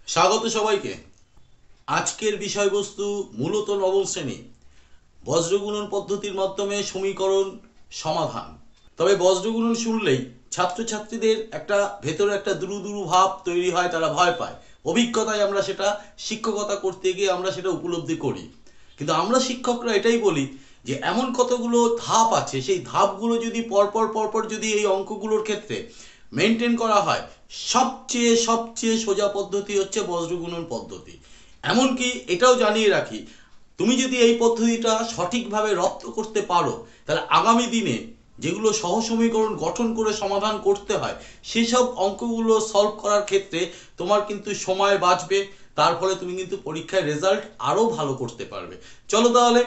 স্বাগত সবাইকে। আজকের বিষয়বস্তু মূলত নবম শ্রেণী বজ্রগুণন পদ্ধতির মাধ্যমে সমীকরণ সমাধান। তবে বজ্রগুণন শুনলেই ছাত্রছাত্রীদের ভেতরে একটা দুরু দুরু ভাব তৈরি হয়, তারা ভয় পায়। অভিজ্ঞতায় আমরা সেটা শিক্ষকতা করতে গিয়ে আমরা সেটা উপলব্ধি করি। কিন্তু আমরা শিক্ষকরা এটাই বলি যে এমন কতগুলো ধাপ আছে, সেই ধাপগুলো যদি পরপর পরপর যদি এই অঙ্কগুলোর ক্ষেত্রে মেনটেন করা হয়, সবচেয়ে সবচেয়ে সোজা পদ্ধতি হচ্ছে বজ্রগুণন পদ্ধতি। এমনকি এটাও জানিয়ে রাখি, তুমি যদি এই পদ্ধতিটা সঠিকভাবে রপ্ত করতে পারো, তাহলে আগামী দিনে যেগুলো সহসমীকরণ গঠন করে সমাধান করতে হয়, সেসব অঙ্কগুলো সলভ করার ক্ষেত্রে তোমার কিন্তু সময় বাঁচবে। তার ফলে তুমি কিন্তু পরীক্ষায় রেজাল্ট আরও ভালো করতে পারবে। চলো তাহলে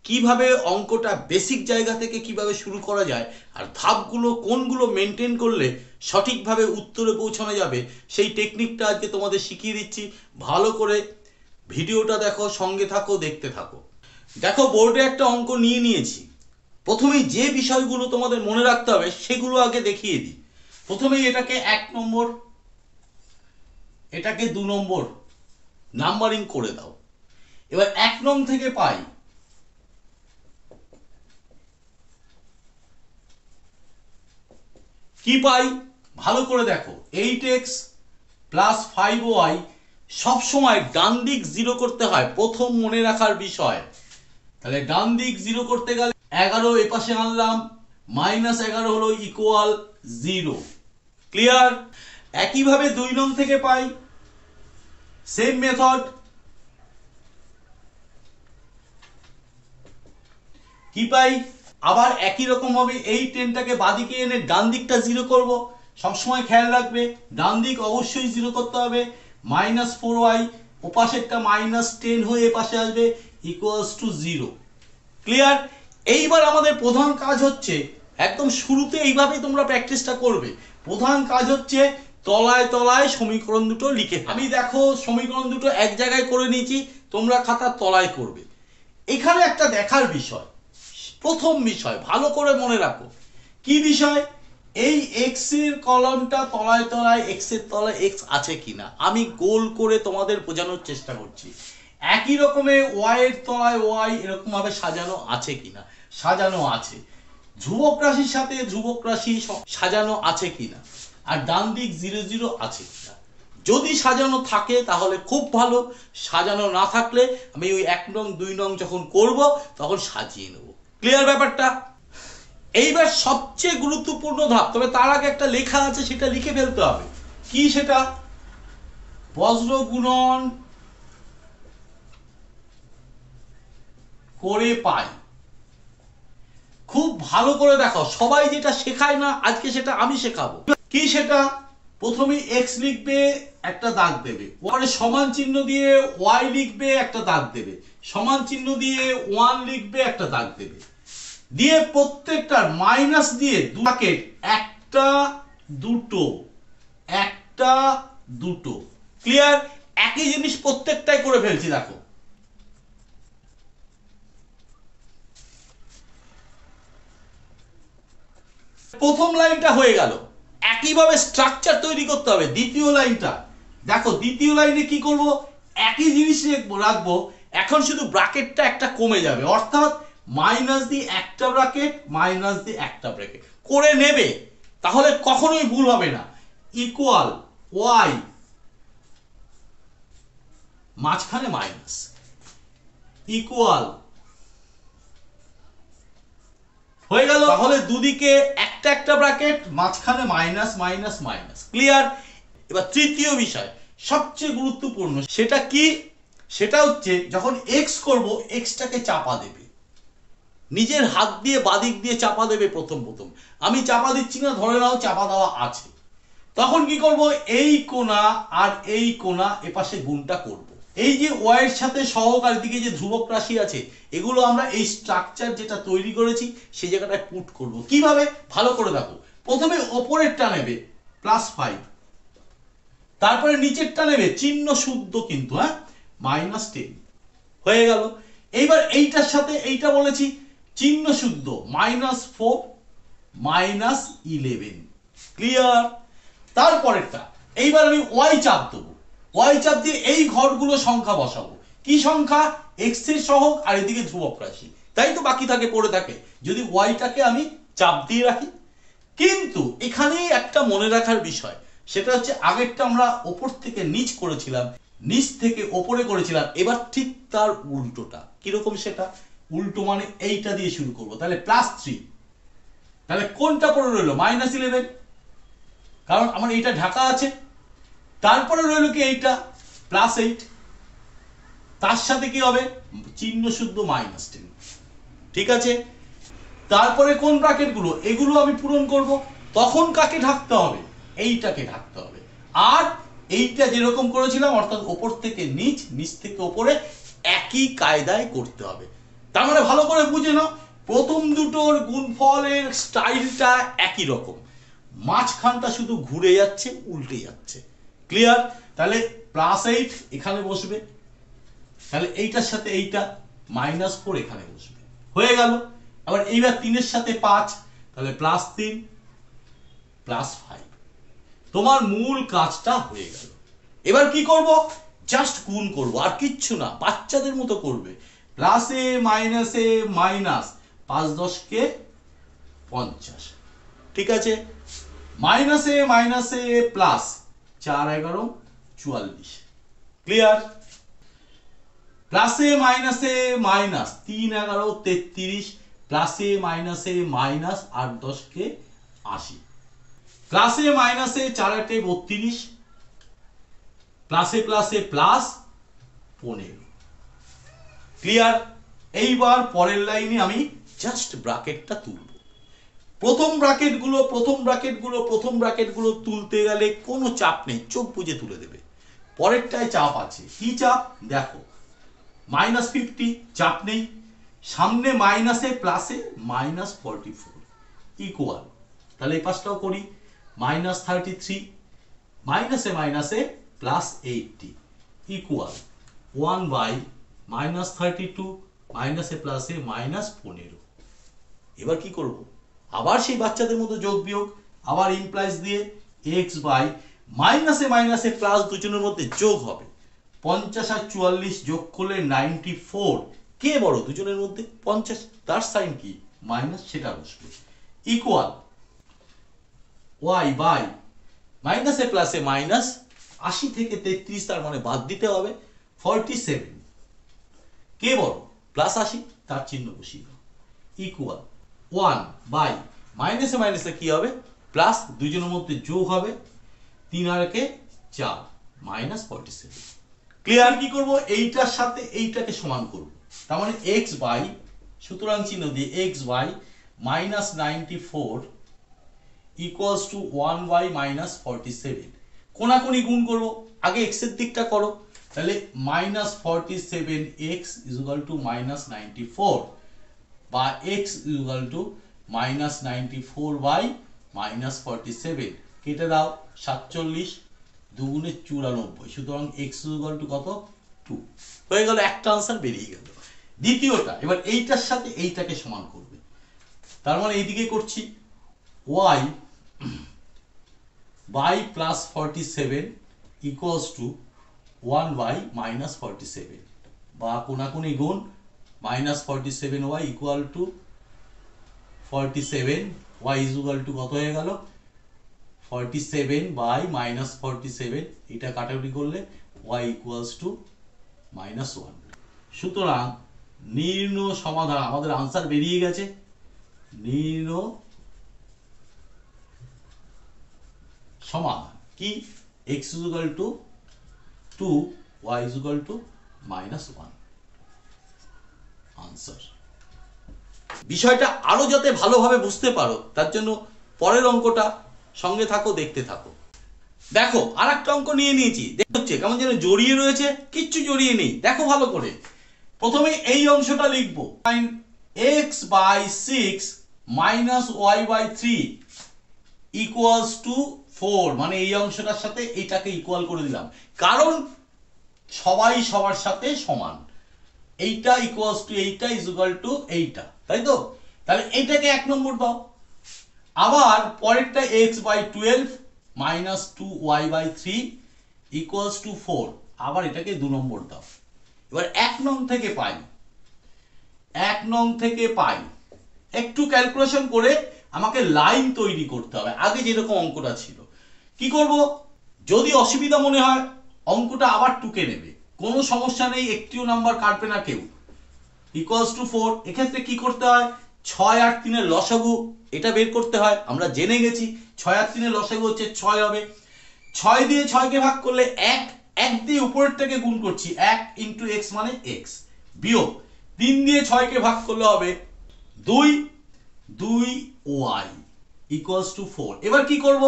কিভাবে অঙ্কটা বেসিক জায়গা থেকে কিভাবে শুরু করা যায়, আর ধাপগুলো কোনগুলো মেনটেন করলে সঠিকভাবে উত্তরে পৌঁছানো যাবে, সেই টেকনিকটা আজকে তোমাদের শিখিয়ে দিচ্ছি। ভালো করে ভিডিওটা দেখো, সঙ্গে থাকো, দেখতে থাকো। দেখো, বোর্ডে একটা অঙ্ক নিয়েছি। প্রথমেই যে বিষয়গুলো তোমাদের মনে রাখতে হবে সেগুলো আগে দেখিয়ে দিই। প্রথমেই এটাকে 1 নম্বর, এটাকে 2 নম্বর নাম্বারিং করে দাও। এবার 1 নং থেকে পাই কি পাই, ভালো করে দেখো। 8x প্লাস 5y সবসময় ডান দিক জিরো করতে হয়, প্রথম মনে রাখার বিষয়। তাহলে ডান দিক জিরো করতে গেলে 11 এপাশে আনলাম, -11 হলো ইকুয়াল 0। ক্লিয়ার? একইভাবে 2 নং থেকে পাই, সেম মেথড। কি পাই? আবার একই রকম ভাবে এই 10টাকে বাদিকে এনে ডান দিকটা জিরো করব। সবসময় খেয়াল রাখবে ডান দিক অবশ্যই জিরো করতে হবে। -4y ওপাশেরটা -10 হয়ে এপাশে আসবে, ইকুয়ালস টু 0। ক্লিয়ার? এইবার আমাদের প্রধান কাজ হচ্ছে, একদম শুরুতে এইভাবেই তোমরা প্র্যাকটিসটা করবে। প্রধান কাজ হচ্ছে তলায় তলায় সমীকরণ দুটো লিখে। আমি দেখো সমীকরণ দুটো এক জায়গায় করে নিয়েছি, তোমরা খাতার তলায় করবে। এখানে একটা দেখার বিষয়, প্রথম বিষয় ভালো করে মনে রাখো। কি বিষয়? এই এক্স এর কলামটা তলায় তলায় এক্স এর তলায় এক্স আছে কিনা আমি গোল করে তোমাদের বোঝানোর চেষ্টা করছি। একই রকমের ওয়াই এর তলায় ওয়াই এরকম ভাবে সাজানো আছে কিনা, সাজানো আছে। ধ্রুবক রাশির সাথে ধ্রুবক রাশি সাজানো আছে কিনা, আর ডান দিক 0 0 আছে কিনা। যদি সাজানো থাকে তাহলে খুব ভালো, সাজানো না থাকলে আমি ওই 1 নং 2 নং যখন করব তখন সাজিয়ে নেব। ক্লিয়ার ব্যাপারটা? এইবার সবচেয়ে গুরুত্বপূর্ণ ধাপ, তবে তার আগে একটা লেখা আছে, সেটা লিখে ফেলতে হবে। কি সেটা? বজ্র গুণন করে পাই। খুব ভালো করে দেখো, সবাই যেটা শেখায় না আজকে সেটা আমি শেখাবো। কি সেটা? প্রথমে এক্স লিখবে, একটা দাগ দেবে, পরে সমান চিহ্ন দিয়ে ওয়াই লিখবে, একটা দাগ দেবে, সমান চিহ্ন দিয়ে 1 লিখবে, একটা দাগ দেবে, দিয়ে প্রত্যেকটার মাইনাস দিয়ে ব্র্যাকেট, একটা দুটো, একটা দুটো। ক্লিয়ার? একই জিনিস প্রত্যেকটাই করে ফেলছি। দেখো প্রথম লাইনটা হয়ে গেল। একইভাবে স্ট্রাকচার তৈরি করতে হবে দ্বিতীয় লাইনটা। দেখো দ্বিতীয় লাইনে কি করব, একই জিনিস রাখবো, এখন শুধু ব্র্যাকেটটা একটা কমে যাবে, অর্থাৎ মাইনাস দিয়ে একটা ব্র্যাকেট, মাইনাস দিয়ে একটা ব্র্যাকেট করে নেবে, তাহলে কখনোই ভুল হবে না। ইকুয়াল ওয়াই মাঝখানে মাইনাস, ইকুয়াল হয়ে গেল। তাহলে দুদিকে একটা একটা ব্র্যাকেট, মাঝখানে মাইনাস মাইনাস মাইনাস। ক্লিয়ার? এবার তৃতীয় বিষয় সবচেয়ে গুরুত্বপূর্ণ, সেটা কি? সেটা হচ্ছে যখন এক্স করব, এক্সটাকে চাপা দেবে, নিজের হাত দিয়ে বাদিক দিয়ে চাপা দেবে। প্রথম প্রথম আমি চাপা দিচ্ছি না, ধরে নাও চাপা দেওয়া আছে। তখন কি করব, এই কোণা আর এই কোণা এপাশে গুণটা করব। এই যে ওয়াই এর সাথে সহকার দিকে যে ধ্রুবক রাশি আছে, এগুলো আমরা এই স্ট্রাকচার যেটা তৈরি করেছি সেই জায়গাটায় পুট করব। কিভাবে? ভালো করে দেখো। প্রথমে ওপরেরটা নেবে +5, তারপরে নিচেরটা নেবে চিহ্ন শুদ্ধ কিন্তু, হ্যাঁ, -10 হয়ে গেল। এইবার এইটার সাথে এইটা বলেছি চিহ্ন শুদ্ধ, -4 -11। ক্লিয়ার? তারপরেরটা এইবার আমি ওয়াই চাপ দেবো, ওয়াই চাপ দিয়ে এই ঘরগুলো সংখ্যা বসাবো। কি সংখ্যা? এক্স এর সহগ আর এদিকে ধ্রুবক রাশি, তাই তো বাকি থাকে পড়ে থাকে যদি ওয়াইটাকে আমি চাপ দিয়ে রাখি। কিন্তু এখানে একটা মনে রাখার বিষয়, সেটা হচ্ছে আগেরটা আমরা ওপর থেকে নিচ করেছিলাম, নিচ থেকে ওপরে করেছিলাম, এবার ঠিক তার উল্টোটা। কিরকম সেটা? উল্টো মানে এইটা দিয়ে শুরু করব, তাহলে +3। তাহলে কোনটা পড়ে রইলো? -11, কারণ আমার এইটা ঢাকা আছে। তারপরে রইল কি এইটা +8, তার সাথে কি হবে? চিহ্ন শুদ্ধ -10। ঠিক আছে, তারপরে কোন ব্র্যাকেট গুলো? এগুলো আমি পূরণ করব। তখন কাকে ঢাকতে হবে? এইটাকে ঢাকতে হবে। আর এইটা যেরকম করেছিলাম, অর্থাৎ ওপর থেকে নিচ, নিচ থেকে ওপরে, একই কায়দায় করতে হবে। তার মানে ভালো করে বুঝে নাও, প্রথম দুটোর গুণফলের স্টাইলটা একই রকম, মাঝখানটা শুধু ঘুরে যাচ্ছে, উল্টে যাচ্ছে। ক্লিয়ার? তাহলে +8 এখানে বসবে, তাহলে এইটার সাথে এইটা -4 এখানে বসবে, হয়ে গেল। আবার এইবার 3 এর সাথে 5, তাহলে +3 +5। তোমার মূল কাজটা হয়ে গেল। এবার কি করব? জাস্ট গুণ করব, আর কিচ্ছু না, বাচ্চাদের মতো করবে। প্লাসে মাইনাসে মাইনাস, 5 10 কে 50। ঠিক আছে, মাইনাসে মাইনাসে প্লাস, 4 11 44। ক্লিয়ার? প্লাসে মাইনাসে মাইনাস, 3 11 33, প্লাসে মাইনাসে মাইনাস, 8 10 কে 80। প্লাসে মাইনাসে 4 8 32, প্লাসে প্লাসে প্লাস 15। ক্লিয়ার? এইবার পরের লাইনে আমি জাস্ট ব্র্যাকেটটা তুলব। প্রথম ব্র্যাকেটগুলো তুলতে গেলে কোনো চাপ নেই, চোখ বুজে তুলে দেবে। পরেরটায় চাপ আছে। কি চাপ? দেখো, -50, চাপ নেই। সামনে মাইনাসে প্লাসে -44 ইকুয়াল, তাহলে এই পাশটাও করি, -33, মাইনাসে মাইনাসে +80 ইকুয়াল 1/-32, মাইনাসে প্লাসে -15। এবার কি করব? আবার সেই বাচ্চাদের মতো যোগ বিয়োগ, আবার ইমপ্লাইজ দিয়ে x বাই মাইনাসে মাইনাসে প্লাস দুজনের মধ্যে যোগ হবে। 50 আর 44 যোগ করলে 94। কে বড় দুজনের মধ্যে? 50, তার সাইন কি? মাইনাস, সেটা বসবে, ইকুয়াল y বাই মাইনাসে প্লাসে মাইনাস 80 থেকে 33, তার মানে বাদ দিতে হবে 47। কে বড়? +80, তার চিহ্ন বসিয়ে দাও, ইকুয়াল 1 বাই মাইনাসে মাইনাসে কি হবে? প্লাস, দুজনের মধ্যে যোগ হবে, 3 আর 4 -47। ক্লিয়ার? কি করব? এইটার সাথে এইটাকে সমান করব, তার মানে x বাই, সুতরাং চিহ্ন দিয়ে x বাই -94 ইকুয়ালস টু 1/-47। কোনাকুনি গুণ করব, আগে x এর দিকটা করো, তাহলে -47x -94, বা x -94/-47। কেটে দাও, 47 2 94, সুতরাং x কত? 2। হয়ে গেল, একটা আনসার বেরিয়ে গেল। দ্বিতীয়টা, এবার এইটার সাথে এইটাকে সমান করবে, তার মানে এইদিকে করছি, y বাই +47 ইকুয়ালস টু 1/-47, বা কোনাকুনি গুণ, -47y ইকুয়াল টু 47, y কত হয়ে গেল? 47/-47, এটা কাটাকুটি করলে y ইকুয়ালস টু -1। সুতরাং নির্ণয় সমাধান, আমাদের আনসার বেরিয়ে গেছে। নির্ণয় সমাধান কি? x 2, y -1। আনসার। বিষয়টা আরো যাতে ভালোভাবে বুঝতে পারো, তার জন্য পরের অঙ্কটা সঙ্গে থাকো, দেখতে থাকো। দেখো, আর একটা অঙ্ক নিয়ে নিয়েছি, দেখছে কেমন যেন জড়িয়ে রয়েছে, কিচ্ছু জড়িয়ে নেই, দেখো ভালো করে। প্রথমে এই অংশটা লিখবো, x/6 -y/3 ইকুয়ালস টু 4, মানে এই অংশটার সাথে এইটাকে ইকুয়াল করে দিলাম, কারণ সবাই সবার সাথে সমান। এইটা ইকুয়ালস টু এইটা ইকুয়াল টু এইটা, তাই তো? তাহলে এইটাকে 1 নম্বর দাও। আবার পরেরটা x/12 -2y/3 ইকুয়ালস টু 4, আবার এটাকে 2 নম্বর দাও। এবার 1 নং থেকে পাই, 1 নং থেকে পাই একটু ক্যালকুলেশন করে আমাকে লাইন তৈরি করতে হবে। আগে যেরকম অঙ্কটা ছিল, কি করব, যদি অসুবিধা মনে হয় অঙ্কটা আবার টুকে নেবে, কোনো সমস্যা নেই, একটিও নাম্বার কাটবে না কেউ। ইকুয়ালস টু 4, এক্ষেত্রে কি করতে হয়, 6 আর 3 এর লসাগু এটা বের করতে হয়। আমরা জেনে গেছি 6 আর 3 এর লসাগু হচ্ছে 6 হবে। 6 দিয়ে 6 কে ভাগ করলে 1, 1 দিয়ে উপরের থেকে গুণ করছি, 1 ইন্টু এক্স মানে এক্স, বিয়োগ 3 দিয়ে 6 কে ভাগ করলে হবে 2, 2y ইকুয়ালস টু 4। এবার কি করব,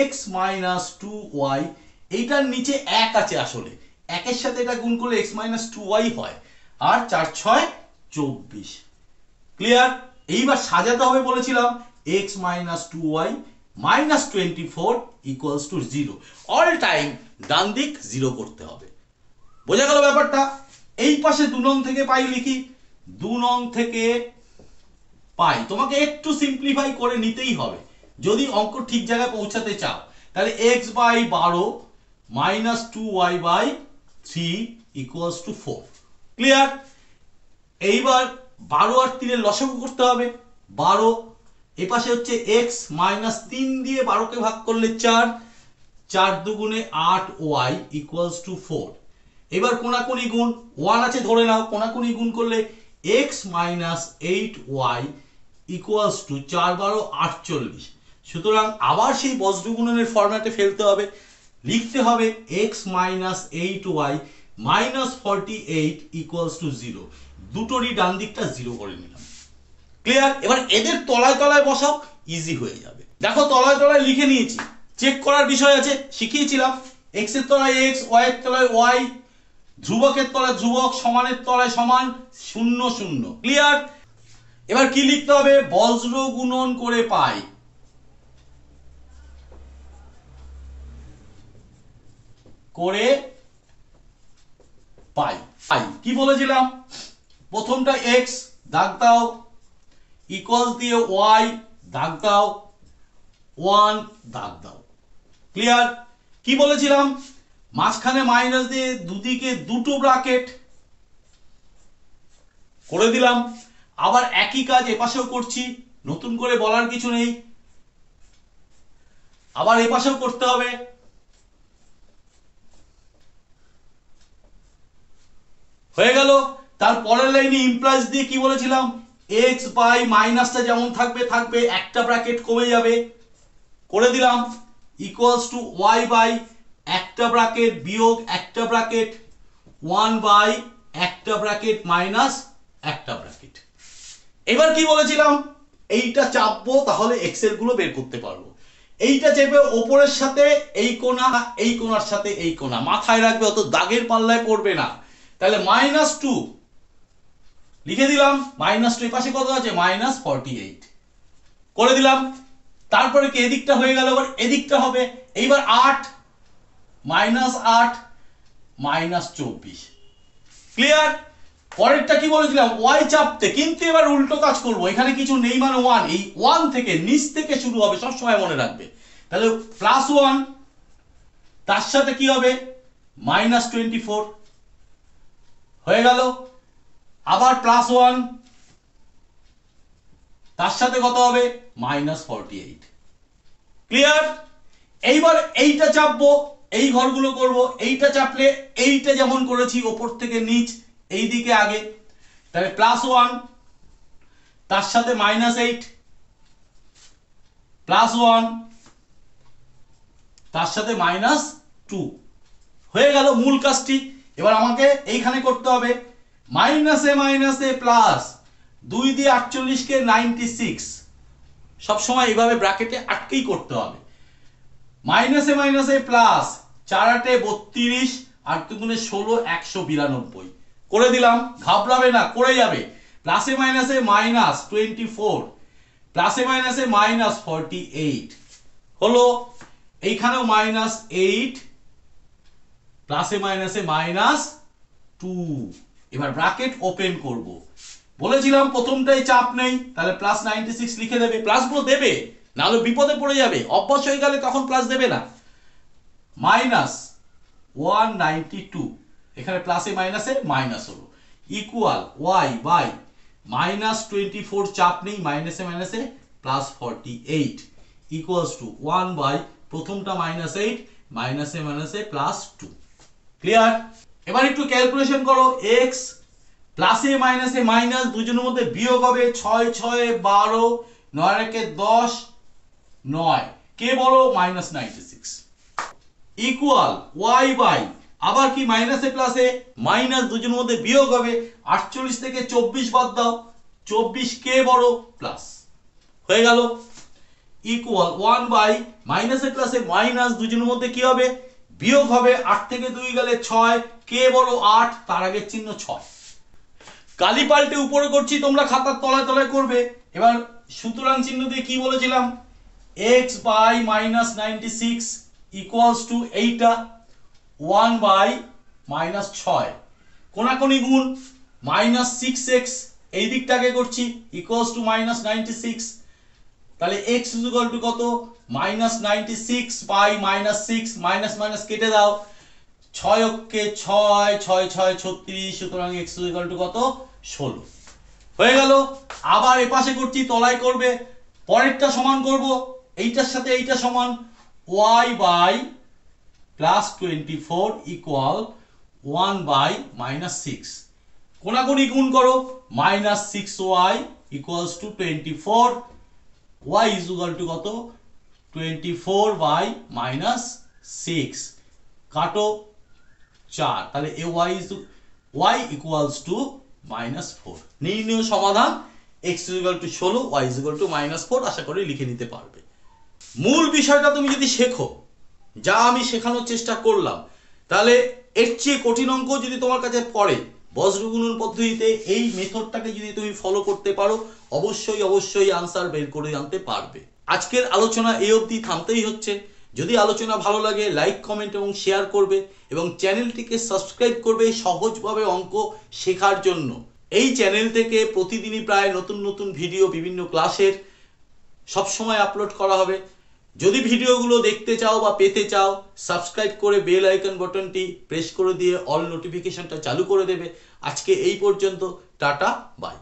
x মাইনাস 2y, এইটার নিচে 1 আছে, আসলে 1 এর সাথে এটা গুণ করলে x মাইনাস 2y হয়, আর 4 6 24। ক্লিয়ার? এইবার সাজাতে হবে, বলেছিলাম x minus 2y minus 24 equals to 0। All time ডান দিক 0 করতে হবে। বোঝা গেল ব্যাপারটা? এই পাশে 2 নং থেকে পাই লিখি, 2 নং থেকে পাই তোমাকে একটু সিম্পলিফাই করে নিতেই হবে যদি অঙ্ক ঠিক জায়গায় পৌঁছাতে চাও। তাহলে x by 12 minus 2y by 3 equals to 4। Clear? এইবার 12 আর 3 এর লসাগু করতে হবে, 12, এই পাশে হচ্ছে x মাইনাস 3 দিয়ে 12 কে ভাগ করলে 4, 4 দুগুণে 8y ইকুয়ালস টু 4। এবার কোনাকুনি গুণ, 1 আছে ধরে নাও, কোনাকুনি গুণ করলে x minus 8y equals to 4 12 48। সুতরাং আবার সেই বজ্রগুণনের ফরম্যাটে ফেলতে হবে, লিখতে হবে x minus 8y minus 48 equals to 0। দুটোরই ডান দিকটা 0 করে নিলাম। ক্লিয়ার? এবার এদের তলায় তলায় বসাও, ইজি হয়ে যাবে। দেখো তলায় তলায় লিখে নিয়েছি, চেক করার বিষয় আছে, শিখিয়েছিলাম x এর তলায় x, y এর তলায় y, ধ্রুবকের তলায় ধ্রুবক, সমানের তলায় সমান, 0 0। ক্লিয়ার? এবার কি লিখতে হবে, বজ্র গুণন করে পাই, করে পাই। কি বলেছিলাম, প্রথমটা x দাগ দাও, ইকুয়াল দিয়ে y দাগ দাও, 1 দাগ দাও। ক্লিয়ার? কি বলেছিলাম, মাঝখানে মাইনাস দিয়ে দুদিকে দুটো ব্র্যাকেট করে দিলাম। আবার একই কাজ এপাশেও করছি, নতুন করে বলার কিছু নেই, আবার এপাশেও করতে হবে। হয়ে গেল। তার পরের লাইনে ইমপ্লাইজ দিয়ে কি বলেছিলাম, x বাই মাইনাসটা যেমন থাকবে থাকবে, একটা ব্র্যাকেট কমে যাবে, করে দিলাম, ইকুয়ালস টু y বাই একটা ব্র্যাকেট বিয়োগ একটা ব্র্যাকেট 1 বাই একটা ব্র্যাকেট মাইনাস একটা ব্র্যাকেট। এবার কি বলেছিলাম, এইটা চাপবো তাহলে x এর গুলো বের করতে পারবো। এইটা চেপে ওপরের সাথে এই কোণা, এই কোণার সাথে এই কোণা, মাথায় রাখবে, অত দাগের পাল্লায় পড়বে না। তাহলে -2 লিখে দিলাম, -2 এর পাশে কত আছে, -48 করে দিলাম। তারপরে কি এদিকটা হয়ে গেল, এবার এদিকটা হবে, এইবার 8 -8 -24। ক্লিয়ার? পরেরটা কি বলেছিলাম, y চাপতে, কিন্তু এবার উল্টো কাজ করব, এখানে কিছু নেই মানে 1, এই 1 থেকে নিচ থেকে শুরু হবে, সব সময় মনে রাখবে। তাহলে +1, তার সাথে কি হবে, -24 হয়ে গেল। আবার +1, তার সাথে কত হবে, -48। ক্লিয়ার? এইবার এইটা চাপবো, এই ঘরগুলো করব, এইটা চাপলে এইটা যেমন করেছি ওপর থেকে নিচ এই দিকে আগে, তাহলে +1 তার সাথে -8, +1 তার সাথে -2 হয়ে গেল মূল কাজটি। এবার আমাকে এইখানে করতে হবে মাইনাসে মাইনাসে প্লাস, 2 দিয়ে 48 কে 96, সব সময় এইভাবে ব্র্যাকেটে আটকেই করতে হবে। মাইনাসে মাইনাসে প্লাস, 4 8 32 আর 2 গুণে 16 192 করে দিলাম, ঘাবড়াবে না, করে যাবে। প্লাসে মাইনাসে -24, প্লাসে মাইনাসে -48 হলো, এইখানেও -8, প্লাসে মাইনাসে -2। এবার ব্র্যাকেট ওপেন করব, বলেছিলাম প্রথমটাই চাপ নেই, তাহলে +96 লিখে দেবে, প্লাসগুলো দেবে, নাহলে বিপদে পড়ে যাবে, অভ্যাস হয়ে গেলে তখন প্লাস দেবে না। মাইনাস 192, এখানে প্লাসে মাইনাসে মাইনাস হলো, ইকুয়াল ওয়াই বাই -24, চাপ নেই, মাইনাসে মাইনাসে +48, ইকুয়ালস টু 1 বাই প্রথমটা -8, মাইনাসে মাইনাসে +2। ক্লিয়ার? এবার একটু ক্যালকুলেশন করো। এক্স প্লাসে মাইনাসে মাইনাস, দুজনের মধ্যে বিয়োগ হবে, 6 6 12, 9 একে 10, 9, কে বড়? -96, ইকুয়াল ওয়াই বাই আবার কি মাইনাসে প্লাসে মাইনাস, দুজনের মধ্যে বিয়োগ হবে, 48 থেকে 24 বাদ দাও, 24 কে বড়? প্লাস। হয়ে গেল। ইকুয়াল 1 বাই মাইনাসে প্লাসে মাইনাস, দুজনের মধ্যে কি হবে? বিয়োগ হবে, 8 থেকে 2 গেলে 6, কে বড়? 8, তার আগের চিহ্ন 6। কালি পাল্টে উপরে করছি, তোমরা খাতার তলায় তলায় করবে। এবার সুতরাং চিহ্ন দিয়ে কি বলেছিলাম? x বাই -96 ইকুয়ালস টু এইটা 1 বাই -6, কোনাকুনি গুণ, -6x এই দিকটাকে করছি, ইকুয়ালস টু -96, তাহলে x ইকুয়াল টু কত? -96 বাই -6, মাইনাস মাইনাস কেটে দাও, 6 অক্ষে 6, 6 6 36, সুতরাং x ইকুয়াল টু কত? 16। হয়ে গেল। আবার এপাশে করছি, তলায় করবে, পরেরটা সমান করব, এইটার সাথে এইটা সমান, y বাই +24 ইকুয়াল 1 বাই -6, কোনাকুনি গুণ করো, -6y equals to 24, y is equal to কত? 24 বাই -6, কাটো 4, তাহলে y ইকুয়ালস টু -4। নির্ণয় সমাধান x equal to 16, y equal to -4। আশা করি লিখে নিতে পারবে। মূল বিষয়টা তুমি যদি শেখো, যা আমি শেখানোর চেষ্টা করলাম, তাহলে এর চেয়ে কঠিন অঙ্ক যদি তোমার কাছে পড়ে, বজ্রগুণন পদ্ধতিতে এই মেথডটাকে যদি তুমি ফলো করতে পারো, অবশ্যই অবশ্যই আনসার বের করে আনতে পারবে। আজকের আলোচনা এই অবধি থামতেই হচ্ছে। যদি আলোচনা ভালো লাগে, লাইক কমেন্ট এবং শেয়ার করবে এবং চ্যানেলটিকে সাবস্ক্রাইব করবে সহজভাবে অঙ্ক শেখার জন্য। এই চ্যানেল থেকে প্রতিদিনই প্রায় নতুন নতুন ভিডিও বিভিন্ন ক্লাসের সবসময় আপলোড করা হবে। যদি ভিডিওগুলো দেখতে চাও বা পেতে চাও, সাবস্ক্রাইব করে বেল আইকন বাটনটি প্রেস করে দিয়ে অল নোটিফিকেশনটা চালু করে দেবে। আজকে এই পর্যন্ত, টাটা, বাই।